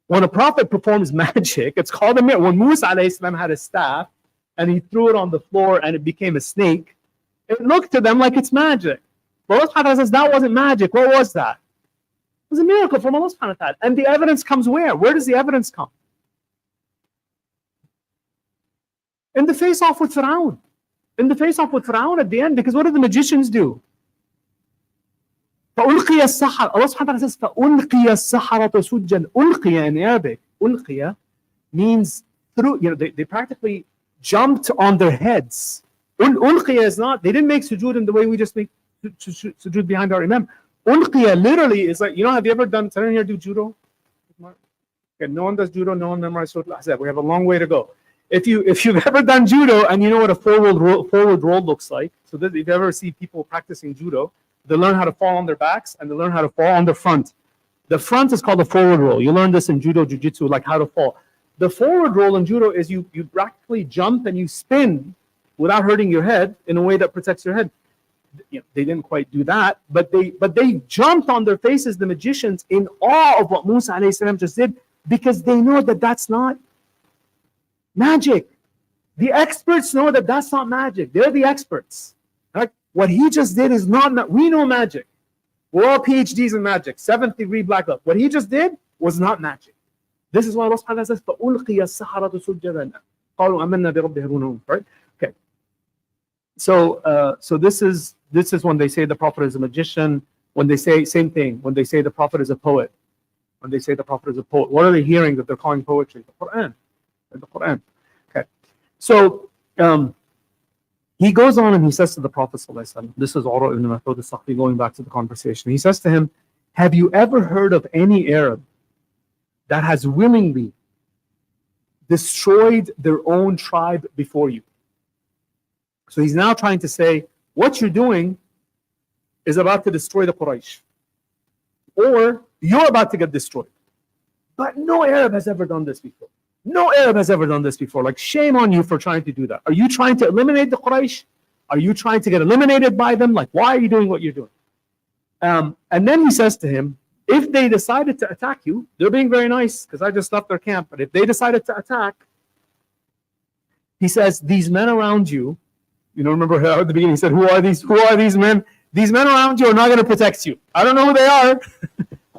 When a prophet performs magic, it's called a miracle. When Musa alayhi salam had a staff and he threw it on the floor and it became a snake, it looked to them like it's magic. But Allah says that wasn't magic. What was that? It was a miracle from Allah subhanahu wa ta'ala. And the evidence comes where? Where does the evidence come? In the face-off with Fir'aun. In the face-off with Fir'aun at the end, because what did the magicians do? فَأُلْقِيَ السَّحَرَةُ. Allah subhanahu wa ta'ala says, فَأُلْقِيَ السَّحَرَةُ سُجًّا. Ulqiya in Arabic, ulqiya means through, you know, they practically jumped on their heads. Ulqiya is not, they didn't make sujood in the way we just make sujood behind our imam. Ulqiya literally is like, you know, have you ever done, does anyone here do judo? Okay, no one does judo, no one memorized Surah Al-Ahzab. We have a long way to go. If you've ever done judo and you know what a forward roll looks like, so that if you ever see people practicing judo, they learn how to fall on their backs and they learn how to fall on their front. The front is called the forward roll. You learn this in judo, jiu-jitsu, like how to fall. The forward roll in judo is you practically jump and you spin without hurting your head in a way that protects your head. You know, they didn't quite do that, but they jumped on their faces, the magicians, in awe of what Musa alayhi salam just did, because they know that that's not magic. The experts know that that's not magic. They're the experts. Right? What he just did is not, we know magic. We're all PhDs in magic, 7th degree black belt. What he just did was not magic. This is why Allah subhanahu wa ta'ala says, فَأُلْقِيَ السَّحَرَةُ سُجَّدًا قَالُوا آمَنَّا بِرَبِّ هَارُونَ. Right? Okay. So this is when they say the Prophet is a magician, when they say, same thing, when they say the Prophet is a poet. When they say the Prophet is a poet, what are they hearing that they're calling poetry? The Quran. The Quran. Okay. So he goes on and he says to the Prophet ﷺ, this is Urwa ibn Mas'ud al-Saqafi going back to the conversation. He says to him, have you ever heard of any Arab that has willingly destroyed their own tribe before you? So he's now trying to say, what you're doing is about to destroy the Quraysh. or you're about to get destroyed. But no Arab has ever done this before. No Arab has ever done this before. Like, shame on you for trying to do that. Are you trying to eliminate the Quraysh? Are you trying to get eliminated by them? Like, why are you doing what you're doing? And then he says to him, if they decided to attack you, they're being very nice because I just left their camp. But if they decided to attack, he says, these men around you, remember at the beginning, he said, who are these men? These men around you are not going to protect you. I don't know who they are,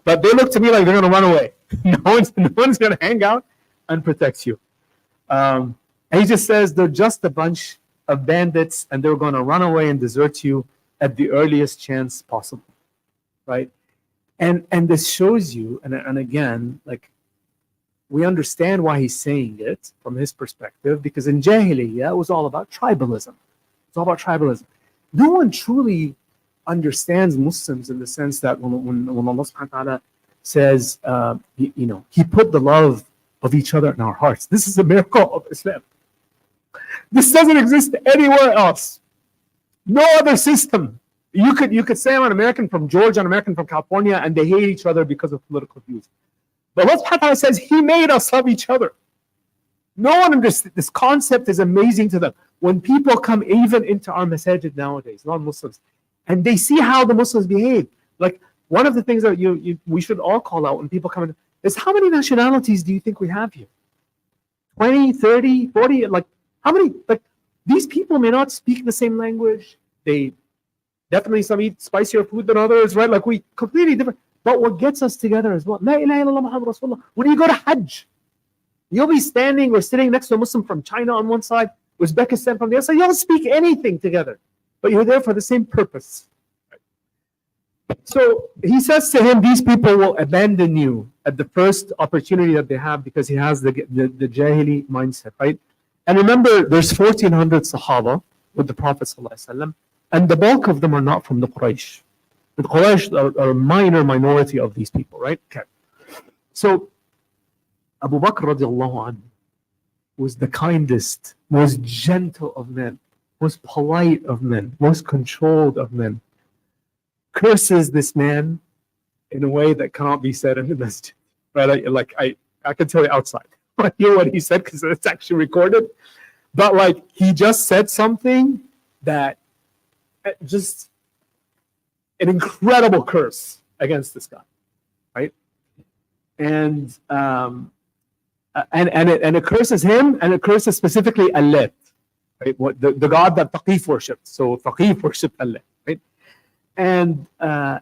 but they look to me like they're going to run away. No one's going to hang out and protect you. And he just says they're just a bunch of bandits and they're going to run away and desert you at the earliest chance possible, right? And this shows you, and again, like, we understand why he's saying it from his perspective, because in Jahiliyyah, it was all about tribalism. It's all about tribalism. No one truly understands Muslims in the sense that when Allah subhanahu wa ta'ala says, He put the love of each other in our hearts. This is a miracle of Islam. This doesn't exist anywhere else. No other system. You could say I'm an American from Georgia, an American from California, and they hate each other because of political views. But Allah subhanahu wa ta'ala says He made us love each other. No one understands. This concept is amazing to them. When people come even into our masajid nowadays, non-Muslims, and they see how the Muslims behave, like, one of the things that we should all call out when people come in is, how many nationalities do you think we have here? 20, 30, 40? Like, how many? Like, these people may not speak the same language. They definitely, some eat spicier food than others, right? Like, we completely different. But what gets us together is what? La ilaha illallah Muhammad Rasulullah. When you go to Hajj, you'll be standing or sitting next to a Muslim from China on one side, Uzbekistan from the other side. You don't speak anything together, but you're there for the same purpose. So he says to him, these people will abandon you at the first opportunity that they have, because he has the Jahili mindset, right? And remember, there's 1,400 Sahaba with the Prophet ﷺ, and the bulk of them are not from the Quraysh. The Quraysh are a minor minority of these people, right? Okay. So Abu Bakr radiallahu anhu was the kindest, most gentle of men, most polite of men, most controlled of men. Curses this man in a way that cannot be said in the masjid, right? I can tell you outside. I hear what he said because it's actually recorded. But like, he just said something that just an incredible curse against this guy, right? And it curses him, and it curses specifically Allah, right? The God that Thaqif worshipped. So Thaqif worshipped Allah, right? And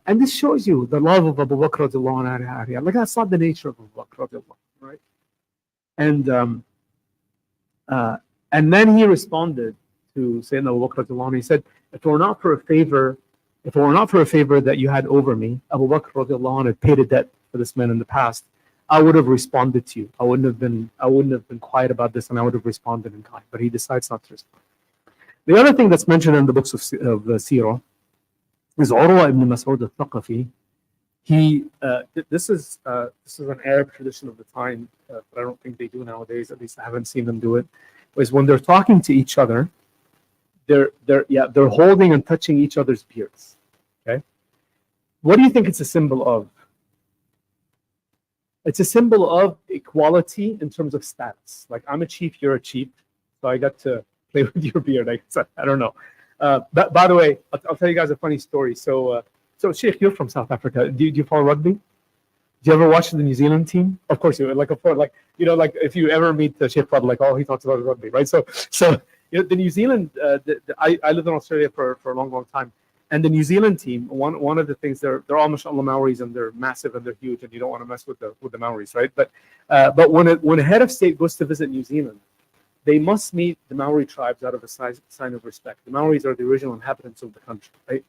this shows you the love of Abu Bakr radiallahu anhu. Like, that's not the nature of Abu Bakr radiallahu anhu, right? And then he responded to Sayyidina Abu Bakr radiallahu anhu. He said, if it were not for a favor that you had over me, Abu Bakr radiallahu anhu had paid a debt for this man in the past, I would have responded to you. I wouldn't have been quiet about this, and I would have responded in kind. But he decides not to respond. The other thing that's mentioned in the books of Sirah is Urwa ibn Mas'ud al-Thaqafi. This is an Arab tradition of the time, but I don't think they do nowadays. At least I haven't seen them do it. Is when they're talking to each other, they're holding and touching each other's beards. Okay, what do you think it's a symbol of? It's a symbol of equality in terms of status. Like, I'm a chief, you're a chief, so I got to play with your beard. I don't know. But by the way, I'll tell you guys a funny story. So Sheikh, you're from South Africa. Do you follow rugby? Do you ever watch the New Zealand team? Of course you would. Like if you ever meet the Sheikh Fadl, like, oh, he talks about rugby, right? So the New Zealand. I lived in Australia for a long time, and the New Zealand team. One of the things, they're all mashallah Maoris, and they're massive and they're huge, and you don't want to mess with the Maoris, right? But when a head of state goes to visit New Zealand, they must meet the Maori tribes out of a sign of respect. The Maoris are the original inhabitants of the country, right?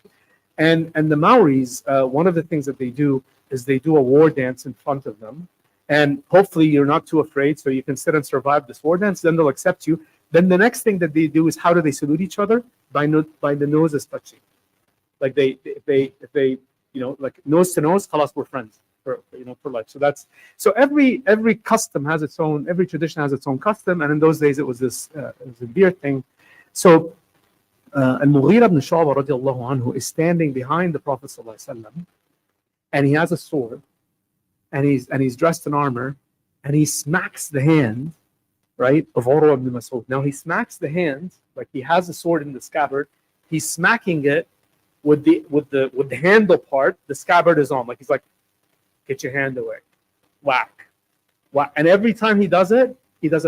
And the Maoris, one of the things that they do is they do a war dance in front of them. And hopefully you're not too afraid, so you can sit and survive this war dance, then they'll accept you. Then the next thing that they do is, how do they salute each other? By the noses touching. Like, if they like nose to nose, khalas, we're friends for life. So every custom has its own, every tradition has its own custom, and in those days it was this a beard thing. So Al-Mughira ibn Shu'bah radiallahu anhu is standing behind the Prophet sallallahu alaihi wasallam, and he has a sword, and he's dressed in armor, and he smacks the hand, right, of Urwa ibn Mas'ud. Now he smacks the hand, like he has the sword in the scabbard, he's smacking it with the handle part, the scabbard is on. Like he's like, get your hand away. Whack. Whack. And every time he does it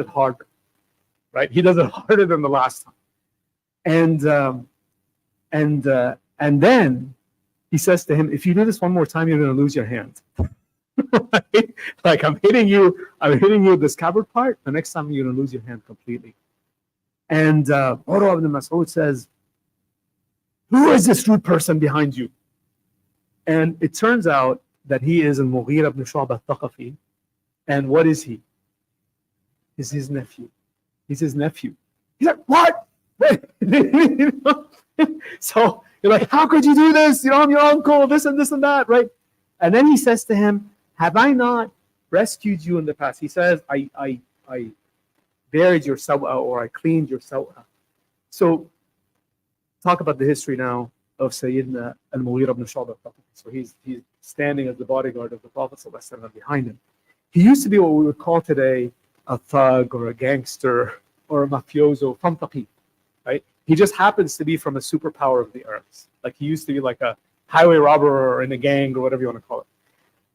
harder. Right? He does it harder than the last time. And then he says to him, if you do this one more time, you're gonna lose your hand. Right? Like I'm hitting you with the scabbard part, the next time you're gonna lose your hand completely. And Urwa ibn Mas'ud says, who is this rude person behind you? And it turns out that he is al-Mughira ibn Shu'bah al-Thaqafi. And what is he? He's his nephew. He's his nephew. He's like, what? So you're like, how could you do this? You know, I'm your uncle, this and that, right? And then he says to him, have I not rescued you in the past? He says, I buried your saw'a, or I cleaned your saw'a. So talk about the history now of Sayyidina al-Mughira ibn Shu'bah. So he's standing as the bodyguard of the Prophet ﷺ behind him. He used to be what we would call today a thug or a gangster or a mafioso from Taqif, right? He just happens to be from a superpower of the Arabs. Like he used to be like a highway robber or in a gang or whatever you want to call it.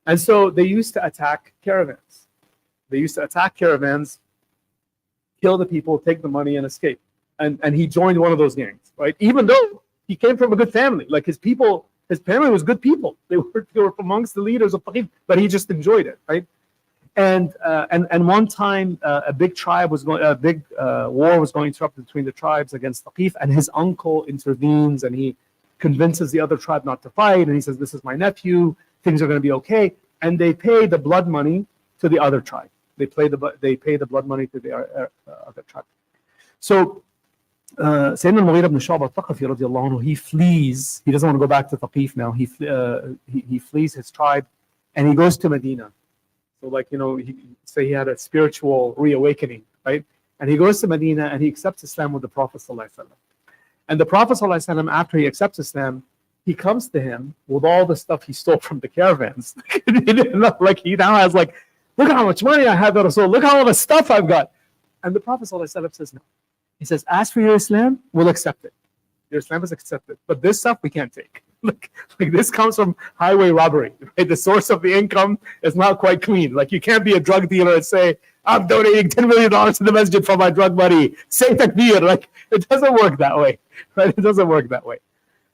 And so they used to attack caravans. Kill the people, take the money, and escape. And he joined one of those gangs, right? Even though he came from a good family, like his family was good people. They were amongst the leaders of Taqif, but he just enjoyed it, right? And one time a big war was going to erupt between the tribes against Taqif, and his uncle intervenes and he convinces the other tribe not to fight, and he says, this is my nephew, things are going to be okay. And they pay the blood money to the other tribe. They pay the blood money to the other tribe. So Sayyidina al-Mughira ibn Shu'bah al-Thaqafi radiallahu anhu, he flees. He doesn't want to go back to Taqif now. He flees his tribe and he goes to Medina. So like, you know, he had a spiritual reawakening, right? And he goes to Medina and he accepts Islam with the Prophet ﷺ. And the Prophet ﷺ, after he accepts Islam, he comes to him with all the stuff he stole from the caravans. Like he now has like, look how much money I have, Ya Rasul. Look how all the stuff I've got. And the Prophet ﷺ says no. He says, as for your Islam, we'll accept it. Your Islam is accepted. But this stuff we can't take. Like this comes from highway robbery. Right? The source of the income is not quite clean. Like you can't be a drug dealer and say, I'm donating $10 million to the masjid for my drug money. Say takbir. Like it doesn't work that way. Right? It doesn't work that way.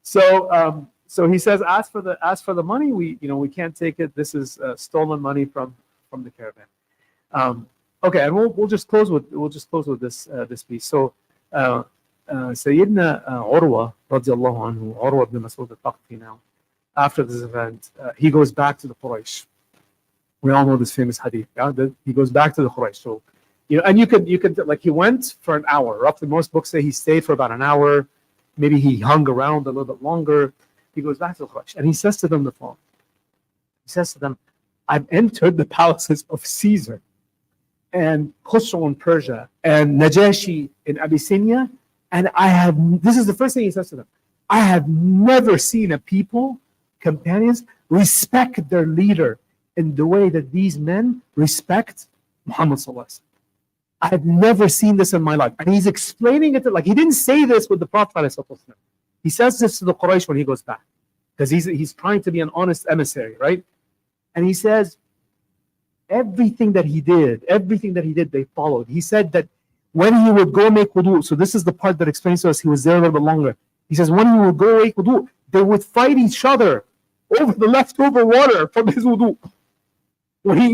So he says, as for the money, we can't take it. This is stolen money from the caravan. Okay, and we'll just close with this piece. So Sayyidina Urwa radiallahu anhu, Urwa ibn Mas'ud al-Thaqafi now, after this event, he goes back to the Quraysh. We all know this famous hadith. Yeah? He goes back to the Quraysh. So, and you could like he went for an hour. Roughly, most books say he stayed for about an hour. Maybe he hung around a little bit longer. He goes back to the Quraysh and he says to them the following. He says to them, I've entered the palaces of Caesar and Khusro in Persia and Najashi in Abyssinia, and this is the first thing he says to them, I have never seen a people, companions, respect their leader in the way that these men respect Muhammad sallallahu alaihi wasallam. I've never seen this in my life. And he's explaining it, like he didn't say this with the Prophet sallallahu alaihi wasallam. He says this to the Quraysh when he goes back, because he's trying to be an honest emissary, right? And he says, everything that he did, they followed. He said that when he would go make wudu, so this is the part that explains to us he was there a little bit longer. He says when he would go make wudu, they would fight each other over the leftover water from his wudu. When he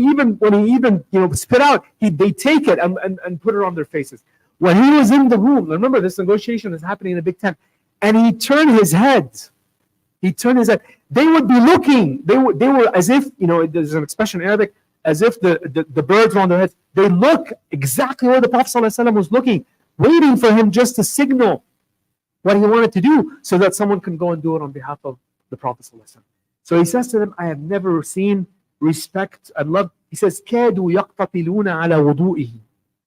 even spit out, they take it and put it on their faces. When he was in the room, remember this negotiation is happening in a big tent, and he turned his head. They would be looking. They were as if, there's an expression in Arabic, as if the birds were on their heads. They look exactly where the Prophet ﷺ was looking, waiting for him just to signal what he wanted to do so that someone can go and do it on behalf of the Prophet ﷺ. So he says to them, I have never seen respect and love. He says, كَادُوا يَقْتَتِلُونَ عَلَى وُضُوئِهِ.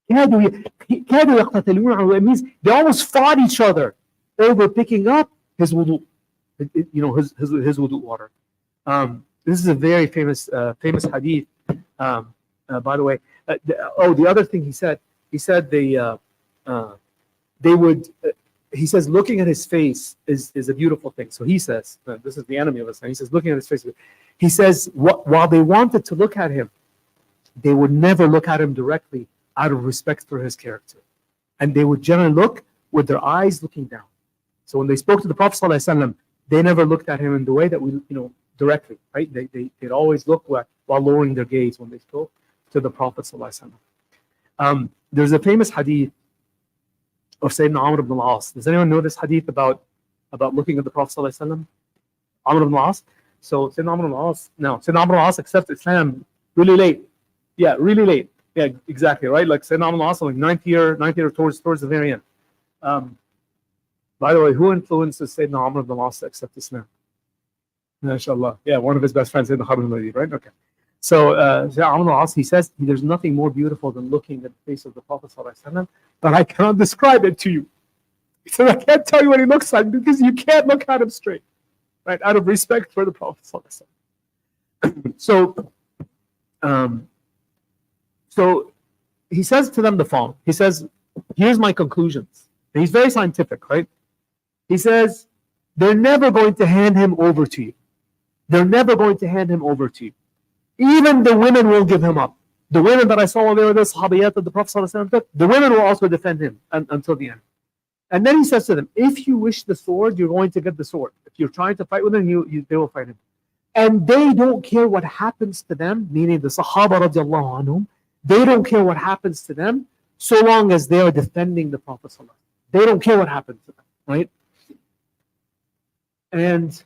كَادُوا يَقْتَتِلُونَ عَلَى. It means they almost fought each other over picking up his wudu, his wudu water. this is a very famous hadith. By the way, the other thing he said they would. He says looking at his face is a beautiful thing. So he says this is the enemy of Islam. He says looking at his face. He says while they wanted to look at him, they would never look at him directly out of respect for his character, and they would generally look with their eyes looking down. So when they spoke to the Prophet ﷺ, they never looked at him in the way that we directly, right? They'd always look while lowering their gaze when they spoke to the Prophet ﷺ. There's a famous hadith of Sayyidina Amr ibn al-As. Does anyone know this hadith about looking at the Prophet ﷺ? Amr ibn al-As. So Sayyidina Amr ibn al-As, Sayyidina Amr ibn al-As accepted Islam really late. Yeah, really late. Yeah, exactly, right? Like Sayyidina Amr ibn al-As, like ninth year towards the very end. By the way, who influences Sayyidina Amr ibn al-As to accept Islam? MashaAllah. Yeah, one of his best friends, Sayyidina Khalid al-Walid, right? Okay. So Sayyidina Amr ibn al-As, he says, there's nothing more beautiful than looking at the face of the Prophet ﷺ, but I cannot describe it to you. He said, I can't tell you what he looks like because you can't look at him straight, right? Out of respect for the Prophet ﷺ. So he says to them the following. He says, here's my conclusions. And he's very scientific, right? He says, they're never going to hand him over to you. They're never going to hand him over to you. Even the women will give him up. The women that I saw when they were the Sahabiyat that the Prophet ﷺ took, the women will also defend him until the end. And then he says to them, if you wish the sword, you're going to get the sword. If you're trying to fight with him, they will fight him. And they don't care what happens to them, meaning the Sahaba radiallahu anhum, they don't care what happens to them so long as they are defending the Prophet ﷺ. They don't care what happens to them, right? And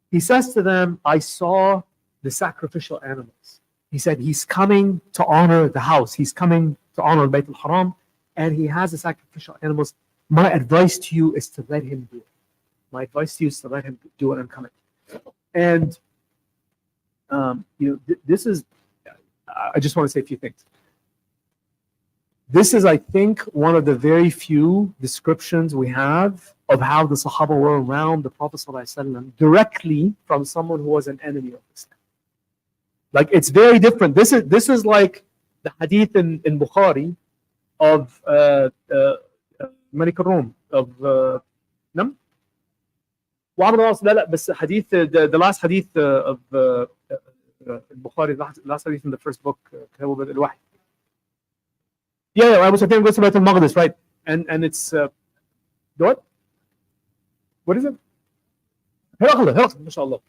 he says to them, I saw the sacrificial animals. He said, he's coming to honor the house. He's coming to honor Bayt al-Haram, and he has the sacrificial animals. My advice to you is to let him do it. My advice to you is to let him do it and come in. And, this is, I just want to say a few things. This is, I think, one of the very few descriptions we have of how the Sahaba were around the Prophet ﷺ directly from someone who was an enemy of Islam. Like, it's very different. This is like the hadith in Bukhari of Malik al-Rum, of Nam? But hadith, the last hadith of Bukhari, last hadith in the first book, Kitab al-Wahy. Yeah, I was saying goes to Bayt al-Maqdis, right? And it's what? What is it? Halaqa, mashallah.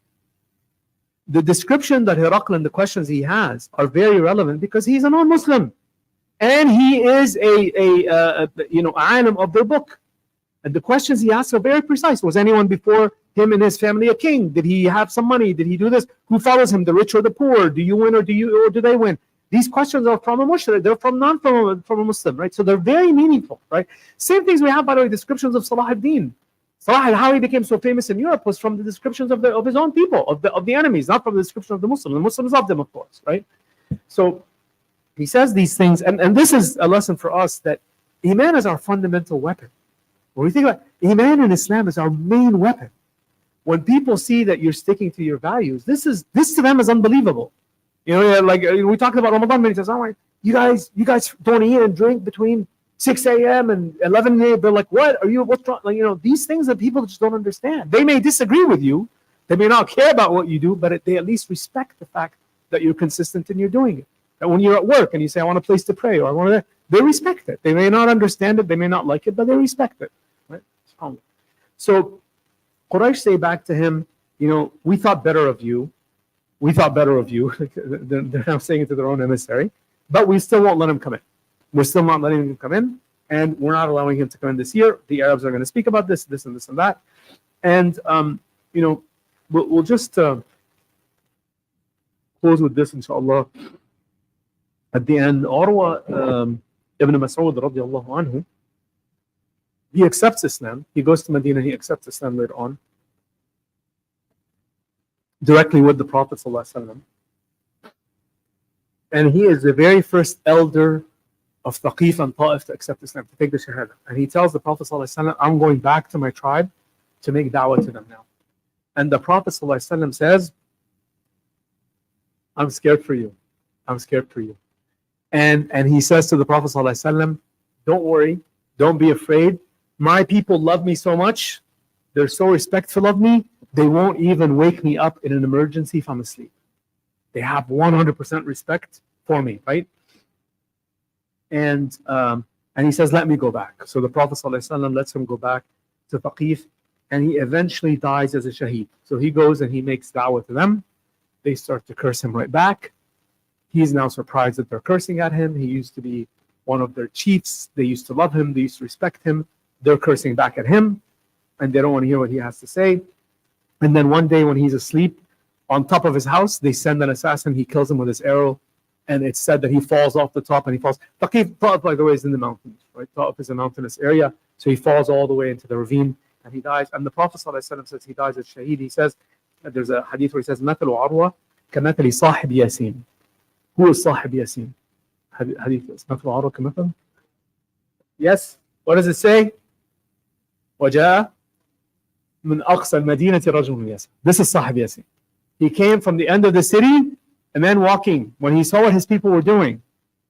The description that Herakl and the questions he has are very relevant because he's a non-Muslim, and he is a alim of their book, and the questions he asks are very precise. Was anyone before him and his family a king? Did he have some money? Did he do this? Who follows him? The rich or the poor? Do you win or do they win? These questions are from a Muslim. They're from a Muslim, right? So they're very meaningful, right? Same things we have, by the way, descriptions of Salah ad-Din. Salah, how he became so famous in Europe was from the descriptions of his own people, of the enemies, not from the description of the Muslims. The Muslims loved them, of course, right? So he says these things, and this is a lesson for us that Iman is our fundamental weapon. When we think about Iman in Islam is our main weapon. When people see that you're sticking to your values, this to them is unbelievable. Like we talked about Ramadan many times. I'm like, you guys don't eat and drink between 6 a.m. and 11 a.m. They're like, what's wrong? Like, these things that people just don't understand. They may disagree with you. They may not care about what you do, but they at least respect the fact that you're consistent and you're doing it. That when you're at work and you say, I want a place to pray, or they respect it. They may not understand it. They may not like it, but they respect it. Right? So Quraysh say back to him, we thought better of you. We thought better of you. They're now saying it to their own emissary, but we still won't let him come in. We're still not letting him come in, and we're not allowing him to come in this year. The Arabs are going to speak about this and this and that, and we'll just close with this, inshallah. At the end, Urwa ibn Mas'ud radiallahu anhu, he accepts Islam. He goes to Medina. He accepts Islam later on, directly with the Prophet ﷺ. And he is the very first elder of Thaqif and Ta'if to accept Islam, to take the Shahada. And he tells the Prophet ﷺ, I'm going back to my tribe to make da'wah to them now. And the Prophet ﷺ says, I'm scared for you. I'm scared for you. And he says to the Prophet ﷺ, don't worry, don't be afraid. My people love me so much. They're so respectful of me. They won't even wake me up in an emergency if I'm asleep. They have 100% respect for me, right? And he says, let me go back. So the Prophet ﷺ lets him go back to Thaqif, and he eventually dies as a shaheed. So he goes and he makes da'wah to them. They start to curse him right back. He's now surprised that they're cursing at him. He used to be one of their chiefs. They used to love him. They used to respect him. They're cursing back at him, and they don't want to hear what he has to say. And then one day when he's asleep, on top of his house, they send an assassin. He kills him with his arrow, and it's said that he falls off the top and he falls. Ta'if, by the way, is in the mountains, right? Ta'if is a mountainous area, so he falls all the way into the ravine and he dies. And the Prophet ﷺ says he dies as shaheed. He says, there's a hadith where he says, مثل عروة كمثل صاحب ياسين. Who is صاحب ياسين? Hadith is مثل عروة كمثل. Yes. What does it say? وجاء من أقصى المدينة رجل من ياسين. This is صاحب ياسين. He came from the end of the city and then walking when he saw what his people were doing,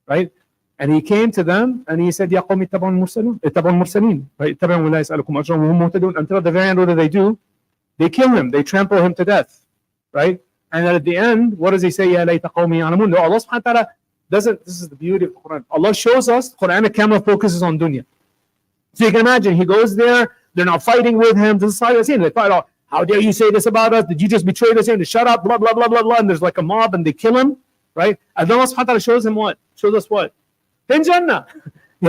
right? And he came to them and he said, يا قوم اتبعوا المرسلين, اتبعوا المرسلين, right? اتبعوا ولا يسألكم أجرا وهم مهتدون. Until the very end, what do? They kill him, they trample him to death, right? And then at the end, what does he say? يا ليت قومي يعلمون. No, Allah subhanahu wa ta'ala doesn't. This is the beauty of the Quran. Allah shows us, Quranic camera focuses on dunya. So you can imagine, he goes there, they're now fighting with him. This is how they fight out. How dare you say this about us? Did you just betray us? And shut up, blah, blah, blah, blah, blah. And there's like a mob and they kill him, right? And then Allah subhanahu wa ta'ala shows him what? Shows us what? In Jannah. The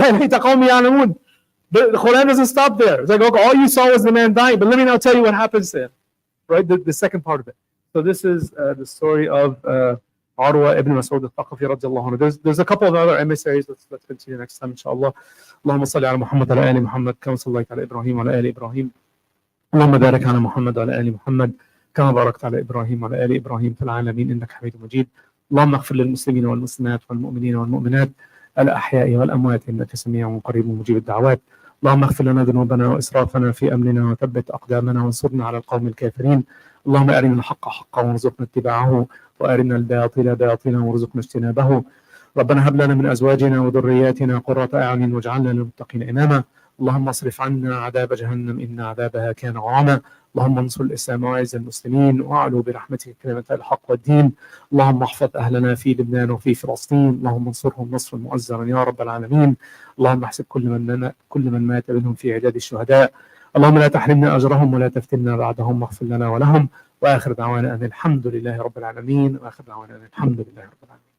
Quran doesn't stop there. It's like, okay, all you saw was the man dying, but let me now tell you what happens there, right? The second part of it. So this is the story of Urwa ibn Mas'ud al-Thaqafi radiallahu anhu. There's a couple of other emissaries. Let's continue next time, inshallah. اللهم صل على محمد وعلى آل محمد كما صليت على إبراهيم وعلى آل إبراهيم. اللهم بارك على محمد وعلى آل محمد كما باركت على إبراهيم وعلى آل إبراهيم في العالمين إنك حميد مجيد. اللهم اغفر للمسلمين والمسلمات والمؤمنين والمؤمنات الأحياء والأموات إنك سميع قريب مجيب الدعوات. اللهم اغفر لنا ذنوبنا وإسرافنا في أمرنا وثبت أقدامنا وانصرنا على القوم الكافرين. اللهم أرنا الحق حقا وارزقنا اتباعه وأرنا الباطل باطلا وارزقنا اجتنابه. ربنا هب لنا من أزواجنا وذرياتنا قرة أعين واجعلنا للمتقين إماما. اللهم اصرف عنا عذاب جهنم إن عذابها كان غراما. اللهم انصر الإسلام وأعز المسلمين واعلو برحمتك كلمة الحق والدين. اللهم احفظ أهلنا في لبنان وفي فلسطين. اللهم انصرهم نصرا مؤزرا يا رب العالمين. اللهم احسب كل من مات منهم في عداد الشهداء. اللهم لا تحرمنا أجرهم ولا تفتنا بعدهم واغفر لنا ولهم. وآخر دعوانا أن الحمد لله رب العالمين. وآخر دعوانا أن الحمد لله رب العالمين.